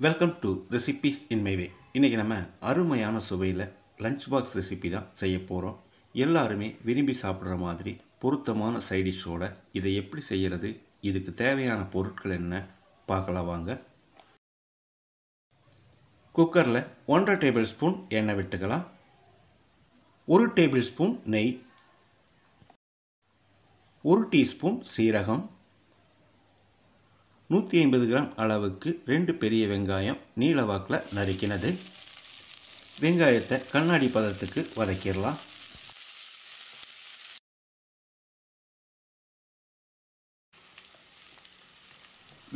Welcome to recipes in my way. இன்றைக்கி நம்ம அருமையான சுவையில் லஞ்ச் பாக்ஸ் ரெசிபி தான் செய்ய போகிறோம். எல்லாருமே விரும்பி சாப்பிட்ற மாதிரி பொருத்தமான சைடிஷோட இதை எப்படி செய்கிறது, இதுக்கு தேவையான பொருட்கள் என்ன பார்க்கலாம் வாங்க. குக்கரில் 1.5 டேபிள் ஸ்பூன் எண்ணெய் விட்டுக்கலாம். 1 டேபிள் ஸ்பூன் நெய், 1 டீஸ்பூன் சீரகம், 150 கிராம் அளவுக்கு 2 பெரிய வெங்காயம் நீல வாக்கில் நறுக்கினது. வெங்காயத்தை கண்ணாடி பதத்துக்கு வதக்கிடலாம்.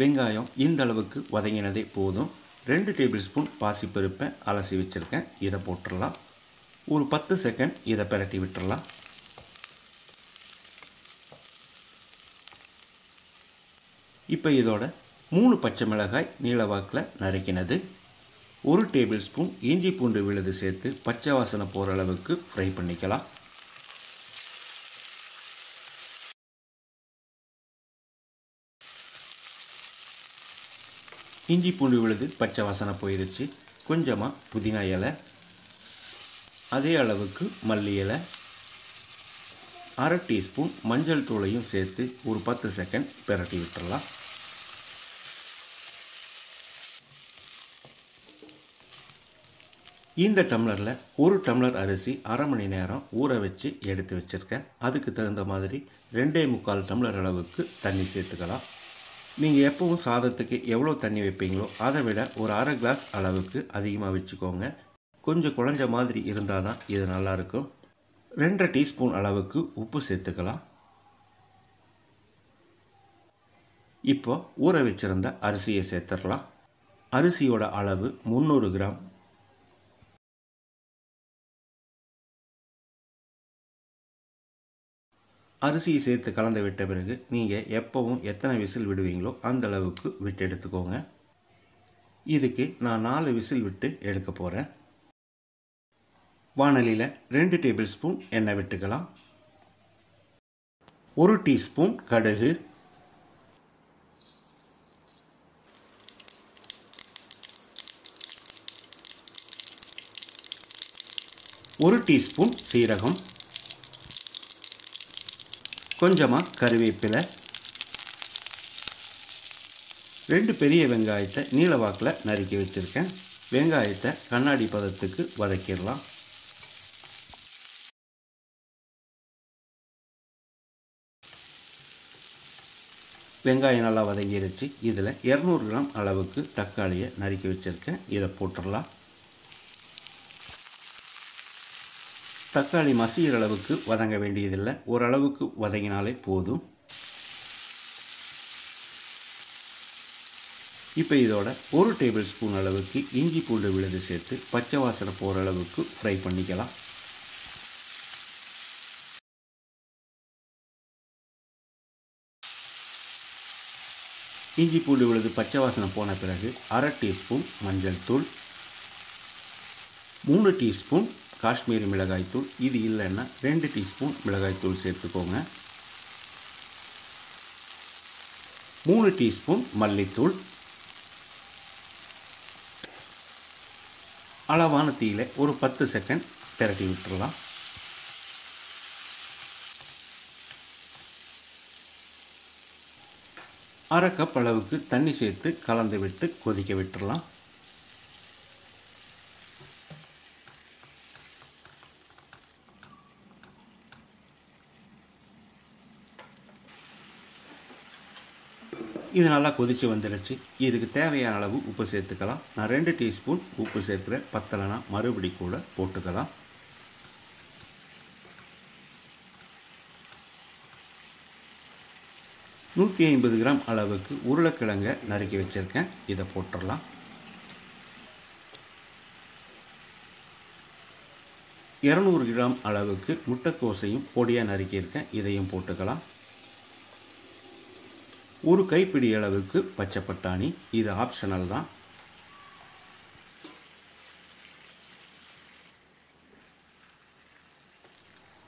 வெங்காயம் இந்த அளவுக்கு வதங்கினதே போதும். 2 டேபிள் ஸ்பூன் பாசிப்பருப்பை அலசி வச்சுருக்கேன், இதை போட்டுடலாம். ஒரு 10 செகண்ட் இதை பிரட்டி விட்டுடலாம். இப்போ இதோட 3 பச்சை மிளகாய் நீளவாக்கில் நறுக்கினது, 1 டேபிள் ஸ்பூன் இஞ்சி பூண்டு விழுது சேர்த்து பச்சை வாசனை போகிற அளவுக்கு ஃப்ரை பண்ணிக்கலாம். இஞ்சி பூண்டு விழுது பச்சை வாசனை போயிடுச்சு. கொஞ்சமாக புதினா இலை, அதே அளவுக்கு மல்லி இலை, 1/2 டீஸ்பூன் மஞ்சள் தூளையும் சேர்த்து ஒரு 10 செகண்ட் பிரட்டி விட்டுடலாம். இந்த டம்ளரில் 1 டம்ளர் அரிசி 1/2 மணி நேரம் ஊற வச்சு எடுத்து வச்சுருக்கேன். அதுக்கு தகுந்த மாதிரி 2.25 டம்ளர் அளவுக்கு தண்ணி சேர்த்துக்கலாம். நீங்கள் எப்பவும் சாதத்துக்கு எவ்வளோ தண்ணி வைப்பீங்களோ அதை விட ஒரு 1/2 கிளாஸ் அளவுக்கு அதிகமாக வச்சுக்கோங்க. கொஞ்சம் குழஞ்ச மாதிரி இருந்தால் தான் இது நல்லாயிருக்கும். 2.5 டீஸ்பூன் அளவுக்கு உப்பு சேர்த்துக்கலாம். இப்போ ஊற வச்சுருந்த அரிசியை சேர்த்துடலாம். அரிசியோட அளவு 300 கிராம். அரிசியை சேர்த்து கலந்து விட்ட பிறகு நீங்கள் எப்பவும் எத்தனை விசில் விடுவீங்களோ அந்த அளவுக்கு விட்டு எடுத்துக்கோங்க. இதுக்கு நான் 4 விசில் விட்டு எடுக்க போகிறேன். வாணலியில் 2 டேபிள் ஸ்பூன் எண்ணெய் விட்டுக்கலாம். 1 டீஸ்பூன் கடுகு, 1 டீஸ்பூன் சீரகம், கொஞ்சமாக கருவேப்பிலை, 2 பெரிய வெங்காயத்தை நீளவாக்கில் நறுக்கி வச்சுருக்கேன். வெங்காயத்தை கண்ணாடி பதத்துக்கு வதக்கிடலாம். வெங்காயம் நல்லா வதங்கிருச்சு. இதில் 200 கிராம் அளவுக்கு தக்காளியை நறுக்கி வச்சுருக்கேன், இதை போட்டுடலாம். தக்காளி மசிகிற அளவுக்கு வதங்க வேண்டியதில்லை, ஓரளவுக்கு வதங்கினாலே போதும். இப்போ இதோட 1 டேபிள் ஸ்பூன் அளவுக்கு இஞ்சி பூண்டு விழுது சேர்த்து பச்சை வாசனை போகிற அளவுக்கு ஃப்ரை பண்ணிக்கலாம். இஞ்சி பூண்டு விழுது பச்சை வாசனை போன பிறகு 1/2 டீஸ்பூன் மஞ்சள் தூள், 3 டீஸ்பூன் காஷ்மீரி மிளகாய்த்தூள், இது இல்லைன்னா 2 டீஸ்பூன் மிளகாய்த்தூள் சேர்த்துக்கோங்க, 3 டீஸ்பூன் மல்லித்தூள். அளவான தீயில ஒரு 10 செகண்ட் பிரட்டி விட்டுடலாம். அரை கப் அளவுக்கு தண்ணி சேர்த்து கலந்து விட்டு கொதிக்க விட்டுடலாம். இது நல்லா கொதித்து வந்துடுச்சு. இதுக்கு தேவையான அளவு உப்பு சேர்த்துக்கலாம். நான் 2 டீஸ்பூன் உப்பு சேர்க்குறேன், பத்தலைனா மறுபடி கூட போட்டுக்கலாம். நூற்றி 150 கிராம் அளவுக்கு உருளைக்கிழங்கை நறுக்கி வச்சுருக்கேன், இதை போட்டுடலாம். இரநூறு கிராம் அளவுக்கு முட்டைக்கோசையும் பொடியாக நறுக்கியிருக்கேன், இதையும் போட்டுக்கலாம். ஒரு கைப்பிடி அளவுக்கு பச்சை பட்டாணி, இது ஆப்ஷனல் தான்.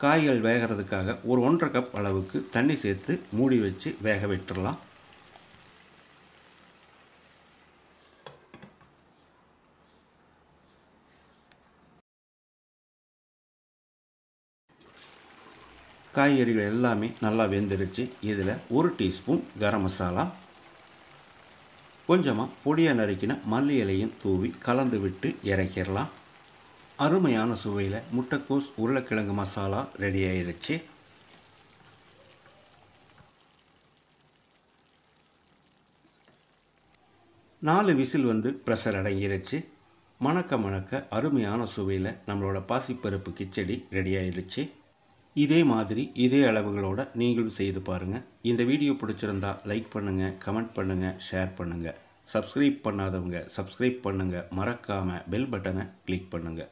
காய்கள் வேகிறதுக்காக ஒரு 1.5 கப் அளவுக்கு தண்ணி சேர்த்து மூடி வச்சு வேக விட்டுறலாம். காய்கறிகள் எல்லாமே நல்லா வெந்துருச்சு. இதில் 1 டீஸ்பூன் கரம் மசாலா, கொஞ்சமாக பொடியாக நறுக்கின மல்லி இலையும் தூவி கலந்து விட்டு இறக்கிடலாம். அருமையான சுவையில் முட்டைக்கோஸ் உருளைக்கிழங்கு மசாலா ரெடி ஆயிருச்சு. நாலு விசில் வந்து ப்ரெஷர் அடங்கிருச்சு. மணக்க மணக்க அருமையான சுவையில் நம்மளோட பாசிப்பருப்பு கிச்சடி ரெடி ஆயிருச்சு. இதே மாதிரி இதே அளவுகளோட நீங்களும் செய்து பாருங்கள். இந்த வீடியோ பிடிச்சிருந்தா லைக் பண்ணுங்கள், கமெண்ட் பண்ணுங்கள், ஷேர் பண்ணுங்கள். சப்ஸ்கிரைப் பண்ணாதவங்க சப்ஸ்கிரைப் பண்ணுங்கள். மறக்காமல் பெல் பட்டனை கிளிக் பண்ணுங்கள்.